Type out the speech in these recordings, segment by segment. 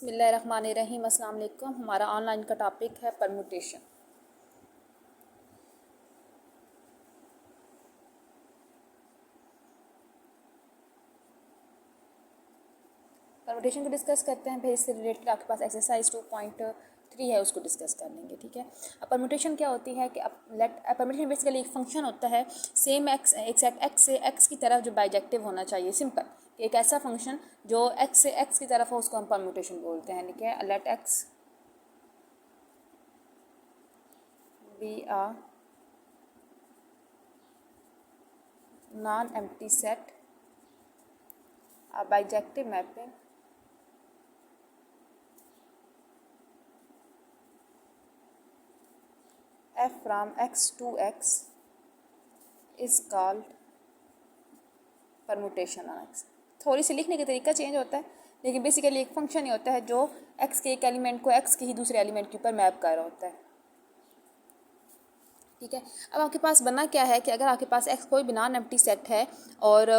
बिस्मिल्लाहिर्रहमानिर्रहीम। अस्सलाम वालेकुम। हमारा ऑनलाइन का टॉपिक है परमुटेशन। परमुटेशन को डिस्कस करते हैं, फिर इससे रिलेटेड आपके पास एक्सरसाइज 2.3 है, उसको डिस्कस कर लेंगे। ठीक है। अब परमुटेशन क्या होती है कि परमुटेशन बेसिकली एक फंक्शन होता है सेम एक्स एक्सेप्ट एक्स से एक्स की तरफ जो बाइजेक्टिव होना चाहिए। सिंपल, एक ऐसा फंक्शन जो एक्स से एक्स की तरफ हो उसको हम परमुटेशन बोलते हैं। ठीक है। Let X be a non-empty set, a bijective mapping f from x to x is called permutation on x। थोड़ी सी लिखने का तरीका चेंज होता है, लेकिन बेसिकली एक फंक्शन ही होता है जो x के एक एलिमेंट को x के ही दूसरे एलिमेंट के ऊपर मैप कर रहा होता है। ठीक है। अब आपके पास बनना क्या है कि अगर आपके पास x कोई भी नॉन एम्प्टी सेट है और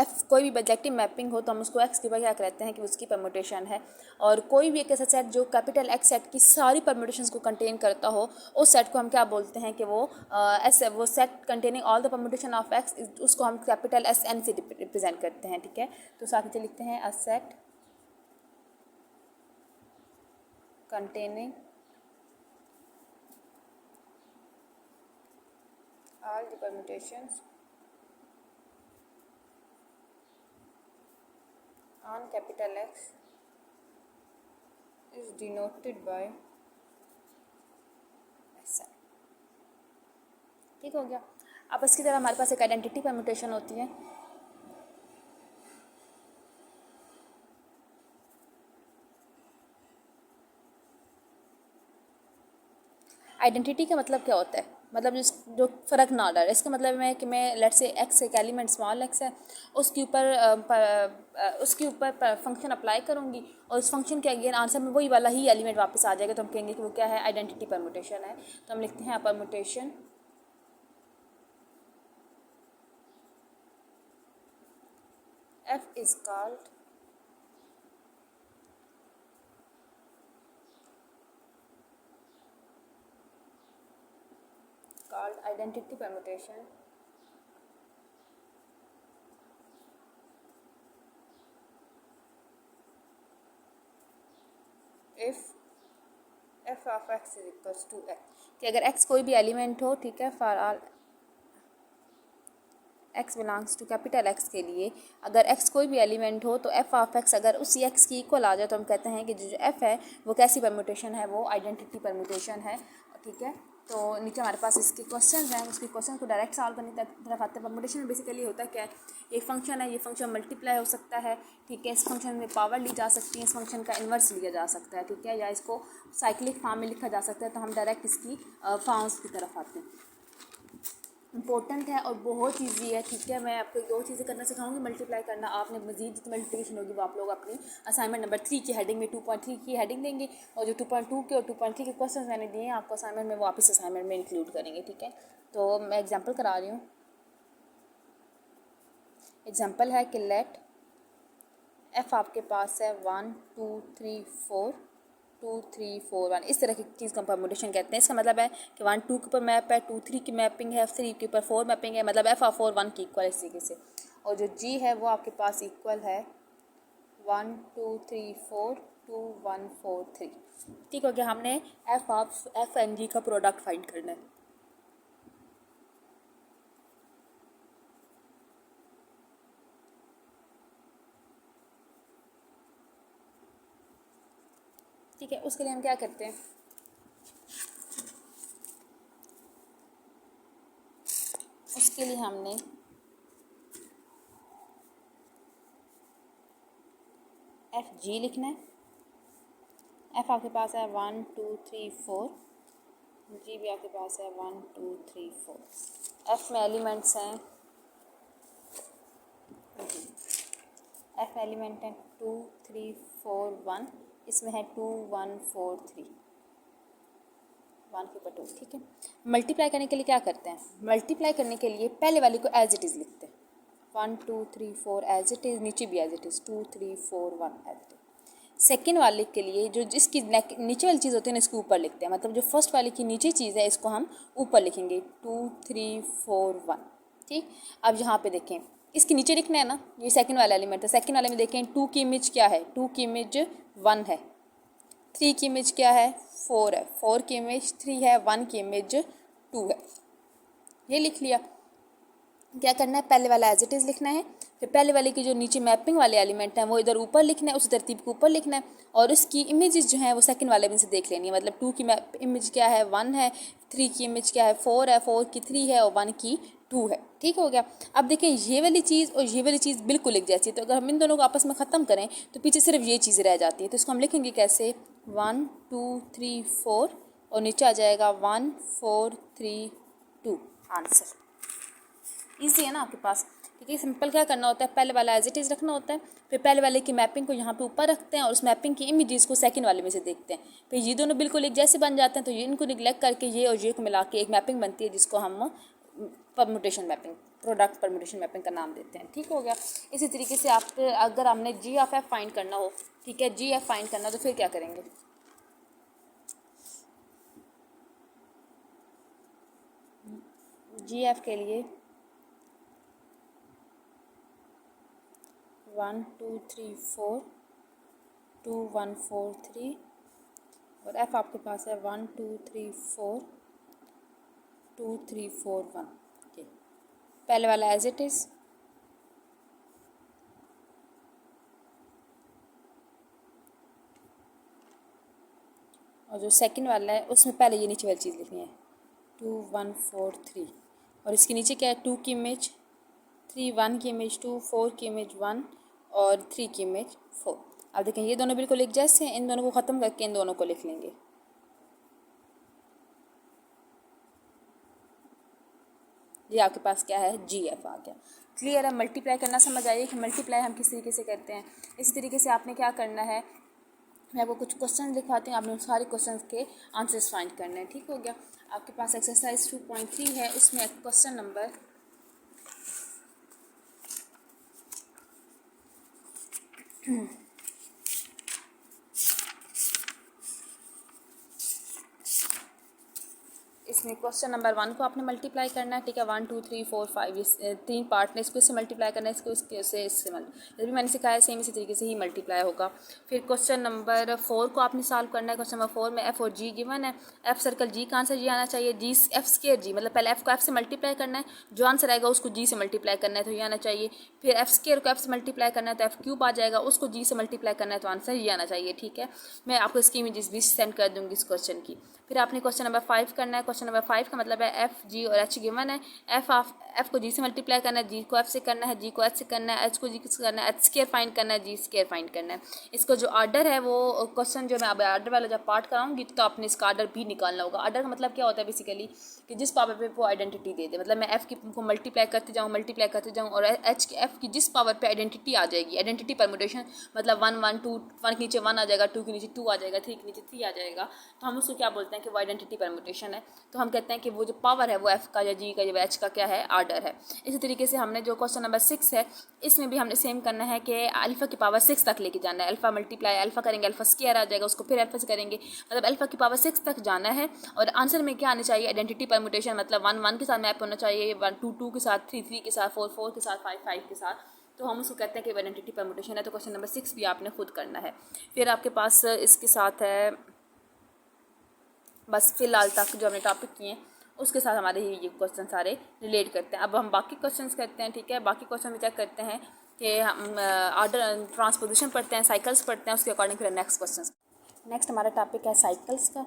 f कोई भी बाइजेक्टिव मैपिंग हो, तो हम उसको x के ऊपर क्या कहते हैं कि उसकी परमुटेशन है। और कोई भी एक ऐसा सेट जो कैपिटल x सेट की सारी परमुटेशंस को कंटेन करता हो, उस सेट को हम क्या बोलते हैं कि वो set containing all the permutation of x, उसको हम कैपिटल SN से रिप्रेजेंट करते हैं। ठीक है। तो साथ नीचे लिखते हैं a set containing all the permutations on capital X is denoted by SN। ठीक हो गया। अब इसकी तरह हमारे पास एक आइडेंटिटी परमुटेशन होती है। आइडेंटिटी का मतलब क्या होता है? मतलब जो फ़र्क ना डाले, इसका मतलब है कि मैं लेट से एक्स एक एलिमेंट स्मॉल एक्स है, उसके ऊपर फंक्शन अप्लाई करूँगी और उस फंक्शन के अगेन आंसर में वही वाला ही एलिमेंट वापस आ जाएगा, तो हम कहेंगे कि वो क्या है, आइडेंटिटी परमुटेशन है। तो हम लिखते हैं permutation F is called identity permutation if f of x is equals to x, कि अगर x कोई भी एलिमेंट हो, ठीक है, for all x belongs to capital x के लिए अगर x कोई भी एलिमेंट हो तो f ऑफ x अगर उसी x की इक्वल आ जाए, तो हम कहते हैं कि जो f है वो कैसी परमुटेशन है, वो आइडेंटिटी परमुटेशन है। ठीक है। तो नीचे हमारे पास इसके क्वेश्चंस हैं, उसके क्वेश्चन को डायरेक्ट सॉल्व करने की तरफ आते हैं। परमुटेशन में बेसिकली होता क्या है, एक फंक्शन है, ये फंक्शन मल्टीप्लाई हो सकता है। ठीक है। इस फंक्शन में पावर ली जा सकती है, इस फंक्शन का इन्वर्स लिया जा सकता है। ठीक है। या इसको साइक्लिक फॉर्म में लिखा जा सकता है। तो हम डायरेक्ट इसकी फॉर्म्स की तरफ आते हैं। इंपॉर्टेंट है और बहुत ईजी है। ठीक है। मैं आपको दो चीज़ें करना सिखाऊंगी, मल्टीप्लाई करना। आपने मजीद जितनी मल्टीप्लिकेशन होगी वो आप लोग अपनी असाइनमेंट नंबर 3 की हेडिंग में 2.3 की हेडिंग देंगे, और जो 2.2 के और 2.3 के क्वेश्चन मैंने दिए हैं आपको असाइनमेंट में, वो आप इस असाइनमेंट में इंक्लूड करेंगे। ठीक है। तो मैं एग्जाम्पल करा रही हूँ। एग्जाम्पल है कि लेट एफ आपके पास है 1 2 3 4 2 3 4 1, इस तरह की चीज़ का परमुटेशन कहते हैं। इसका मतलब है कि 1 2 के ऊपर मैप है, 2 3 की मैपिंग है, 3 के ऊपर 4 मैपिंग है, मतलब एफ ऑफ 4 1 की इक्वल इस तरीके से। और जो जी है वो आपके पास इक्वल है 1 2 3 4 2 1 4 3। ठीक हो गया। हमने F of F and G का प्रोडक्ट फाइंड करना है। ठीक है। उसके लिए हम क्या करते हैं, उसके लिए हमने एफ जी लिखना है। एफ आपके पास है 1 2 3 4, जी भी आपके पास है 1 2 3 4। एफ में एलिमेंट्स हैं, एफ एलिमेंट है 2 3 4 1, इसमें है 2 1 4 3, 1 के ऊपर 2। ठीक है। मल्टीप्लाई करने के लिए क्या करते हैं, मल्टीप्लाई करने के लिए पहले वाले को एज इट इज़ लिखते हैं, 1 2 3 4 एज इट इज़, नीचे भी as it is 2 3 4 1 as it is. Second वाले के लिए जो जिसकी नीचे वाली चीज़ होती है ना इसको ऊपर लिखते हैं, मतलब जो फर्स्ट वाले की नीचे चीज़ है इसको हम ऊपर लिखेंगे 2 3 4 1। ठीक, अब यहाँ पे देखें इसके नीचे लिखना है ना, ये सेकंड वाला एलिमेंट है। सेकंड वाले में देखें 2 की इमेज क्या है, 2 की इमेज 1 है, 3 की इमेज क्या है 4 है, 4 की इमेज 3 है, 1 की इमेज 2 है। ये लिख लिया। क्या करना है, पहले वाला एज इट इज़ लिखना है, फिर पहले वाले की जो नीचे मैपिंग वाले एलिमेंट हैं वो इधर ऊपर लिखना है, उस तरतीब को ऊपर लिखना है, और उसकी इमेजेस जो हैं वो सेकंड वाले में से देख लेनी है। मतलब 2 की इमेज क्या है 1 है, 3 की इमेज क्या है 4 है, 4 की 3 है और 1 की 2 है। ठीक हो गया। अब देखें ये वाली चीज़ और ये वाली चीज़ बिल्कुल एक जैसी है, तो अगर हम इन दोनों को आपस में ख़त्म करें तो पीछे सिर्फ ये चीज़ रह जाती है। तो इसको हम लिखेंगे कैसे, 1 2 3 4 और नीचे आ जाएगा 1 4 3 2। आंसर ईजी है ना आपके पास। ठीक है, सिंपल क्या करना होता है, पहले वाला एज इट इज़ रखना होता है, फिर पहले वाले की मैपिंग को यहाँ पे ऊपर रखते हैं और उस मैपिंग की इमेजेस को सेकंड वाले में से देखते हैं, फिर ये दोनों बिल्कुल एक जैसे बन जाते हैं। तो ये इनको निगलेक्ट करके ये और ये को मिला के एक मैपिंग बनती है जिसको हम permutation mapping, product permutation mapping का नाम देते हैं। ठीक हो गया। इसी तरीके से आप अगर हमने जी ऑफ एफ फाइंड करना हो, ठीक है, जी एफ फाइंड करना, तो फिर क्या करेंगे, जी एफ के लिए 1 2 3 4 2 1 4 3 और एफ आपके पास है 1 2 3 4 2 3 4 1। ठीक, पहले वाला एज इट इज़, और जो सेकंड वाला है उसमें पहले ये नीचे वाली चीज़ लिखनी है 2 1 4 3 और इसके नीचे क्या है 2 की इमेज 3, 1 की इमेज 2, 4 की इमेज 1 और 3 की इमेज 4। अब देखें ये दोनों बिल्कुल एक जैसे हैं, इन दोनों को ख़त्म करके इन दोनों को लिख लेंगे। ये आपके पास क्या है, जी एफ आ गया। क्लियर है। मल्टीप्लाई करना समझ आइए कि मल्टीप्लाई हम किस तरीके से करते हैं। इसी तरीके से आपने क्या करना है, मैं आपको कुछ क्वेश्चन लिखवाती हूँ, आपने उन सारे क्वेश्चन के आंसर्स फाइंड करने हैं। ठीक हो गया। आपके पास एक्सरसाइज 2.3 है, उसमें क्वेश्चन नंबर इसमें क्वेश्चन नंबर 1 को आपने मल्टीप्लाई करना है। ठीक है, 1 2 3 4 5 इस 3 पार्ट ने इसको इससे मल्टीप्लाई करना है, इसको इससे जब भी मैंने सिखाया सेम इसी तरीके से ही मल्टीप्लाई होगा। फिर क्वेश्चन नंबर 4 को आपने सॉल्व करना है। क्वेश्चन नंबर 4 में एफ और जी गिवन है, एफ सर्कल जी का आंसर जी आना चाहिए, जी एफ स्केयर जी, मतलब पहले एफ को एफ से मल्टीप्लाई करना है, जो आंसर आएगा उसको जी से मल्टीप्लाई करना है तो ये आना चाहिए। फिर एफ स्केयर को एफ से मल्टीप्लाई करना है तो एफ क्यूब आ जाएगा, उसको जी से मल्टीप्लाई करना है तो आंसर ये आना चाहिए। ठीक है, मैं आपको इसकी इमेजेस भी सेंड कर दूंगी इस क्वेश्चन की। फिर आपने क्वेश्चन नंबर 5 करना है। क्वेश्चन नंबर 5 का मतलब है एफ जी और एच गिवन है, एफ को जी से मल्टीप्लाई करना है, जी को एफ से करना है, जी को एच से करना है, एच को जी से करना है, एच स्केयर फाइंड करना है, जी स्केयर फाइंड करना है। इसको जो आर्डर है वो क्वेश्चन जो मैं अब आर्डर वाला जब पार्ट कराऊंगी तो आपने इसका आर्डर भी निकालना होगा। आर्डर का मतलब क्या होता है बेसिकली कि जिस पावर पे वो आइडेंटिटी दे दे, मतलब मैं एफ की को मल्टीप्लाई करते जाऊँ और एच की एफ की जिस पावर पे आइडेंटिटी आ जाएगी, आइडेंटिटी परम्यूटेशन मतलब 1 1 2, 1 के नीचे 1 आ जाएगा, 2 के नीचे 2 आ जाएगा, 3 के नीचे 3 आ जाएगा, तो हम उसको क्या बोलते हैं कि वो आइडेंटिटी परम्यूटेशन है। तो हम कहते हैं कि वो जो पावर है वो एफ का या जी का या एच का क्या है, आर्डर है। इसी तरीके से हमने जो क्वेश्चन नंबर 6 है इसमें भी हमने सेम करना है कि अल्फा की पावर 6 तक लेके जाना है। अल्फा मल्टीप्लाई अल्फा करेंगे, अल्फा स्क्वायर आ जाएगा, उसको फिर अल्फा से करेंगे, मतलब अल्फा की पावर 6 तक जाना है। और आंसर में क्या आना चाहिए, आइडेंटिटी परम्यूटेशन, मतलब 1 1 के साथ मैप होना चाहिए, 1 2 2 के साथ, 3 3 के साथ, 4 4 के साथ, 5 5 के साथ। तो हम उसको कहते हैं कि आइडेंटिटी परम्यूटेशन है। तो क्वेश्चन नंबर 6 भी आपने खुद करना है। फिर आपके पास इसके साथ है बस फिलहाल तक जो हमने टॉपिक किए हैं उसके साथ हमारे ये क्वेश्चन सारे रिलेट करते हैं। अब हम बाकी क्वेश्चंस करते हैं। ठीक है, बाकी क्वेश्चन में क्या करते हैं कि हम ऑर्डर ट्रांसपोजिशन पढ़ते हैं, साइकिल्स पढ़ते हैं, उसके अकॉर्डिंग फिर नेक्स्ट क्वेश्चन। नेक्स्ट हमारा टॉपिक है साइकिल्स का।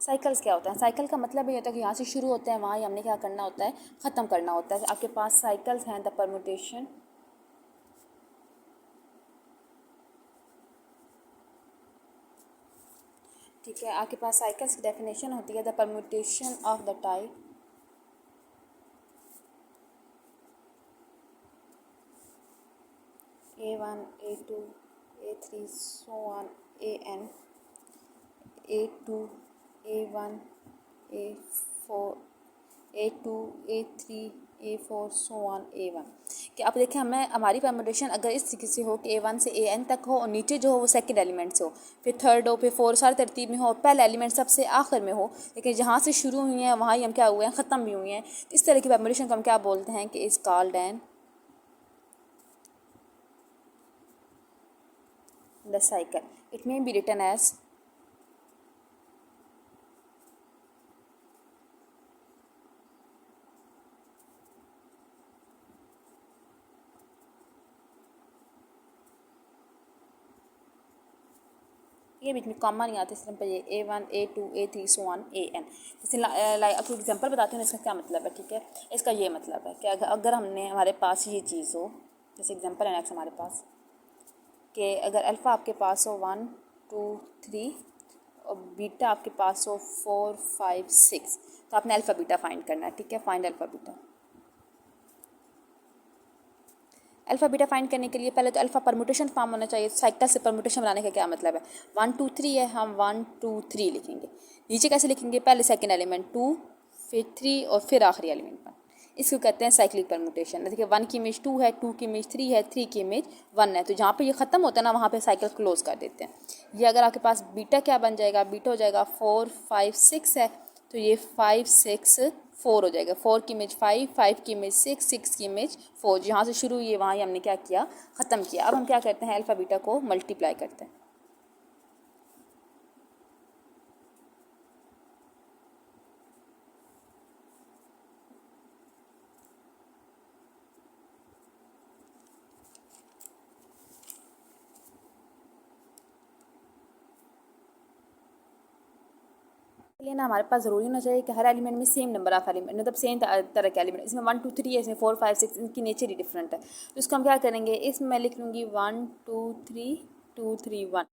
साइकिल्स क्या होता है, साइकिल का मतलब ये होता है कि यहाँ से शुरू होते हैं, वहाँ ही हमने क्या करना होता है, ख़त्म करना होता है। आपके पास साइकिल्स हैं, द परम्यूटेशन ठीक है, आपके पास साइकिल्स की डेफिनेशन होती है the permutation of the type A1 A2 A3 so on AN A2 A1 A4 A2 A3 A4 so on A1 कि आप देखें हमें हमारी परमुटेशन अगर इस तरीके से हो कि A1 से AN तक हो और नीचे जो हो वो सेकंड एलिमेंट से हो, फिर थर्ड हो, फिर फोर, सारी तरतीब में हो और पहला एलिमेंट सबसे आखिर में हो, लेकिन जहाँ से शुरू हुई हैं वहाँ ही हम क्या हुए हैं, ख़त्म भी हुई हैं। इस तरह की परमुटेशन को हम क्या बोलते हैं कि is called an the cycle. It may be written as ये बीच में कॉमा नहीं आते, सिर्फ ये A1 A2 A3 so on AN। जैसे लाइक आपको एग्जांपल बताते हैं इसका क्या मतलब है, ठीक है। इसका ये मतलब है कि अगर हमने हमारे पास ये चीज़ हो, जैसे एग्जांपल है नेक्स्ट हमारे पास कि अगर अल्फ़ा आपके पास हो 1 2 3 और बीटा आपके पास हो 4 5 6, तो आपने अल्फ़ा बीटा फाइंड करना है, ठीक है। Find alpha beta. Alpha beta find करने के लिए पहले तो अल्फ़ा परमुटेशन फॉर्म होना चाहिए। साइकिल से परमुटेशन बनाने का क्या मतलब है, 1 2 3 है, हम 1 2 3 लिखेंगे। नीचे कैसे लिखेंगे, पहले सेकंड एलिमेंट 2, फिर 3 और फिर आखिरी एलिमेंट 1। इसको कहते हैं साइक्लिक परमुटेशन। देखिए 1 की इमेज 2 है, 2 की इमेज 3 है, 3 की इमेज 1 है, तो जहाँ पे ये ख़त्म होता है ना वहाँ पे साइकिल क्लोज कर देते हैं। ये अगर आपके पास बीटा क्या बन जाएगा, बीटा हो जाएगा 4 5 6 है, तो ये 5 6 4 हो जाएगा। 4 की इमेज 5, 5 की इमेज 6, 6 की इमेज 4। जहाँ से शुरू हुई है वहाँ ही हमने क्या किया, ख़त्म किया। अब हम क्या करते हैं, अल्फ़ा बीटा को मल्टीप्लाई करते हैं। इसलिए ना हमारे पास ज़रूरी होना चाहिए कि हर एलिमेंट में सेम नंबर ऑफ एलिमेंट, मतलब सेम तरह के एलिमेंट। इसमें 1 2 3 है, इसमें 4 5 6, इनकी नेचर ही डिफरेंट है। तो इसको हम क्या करेंगे, इसमें मैं लिख लूँगी 1 2 3 2 3 1।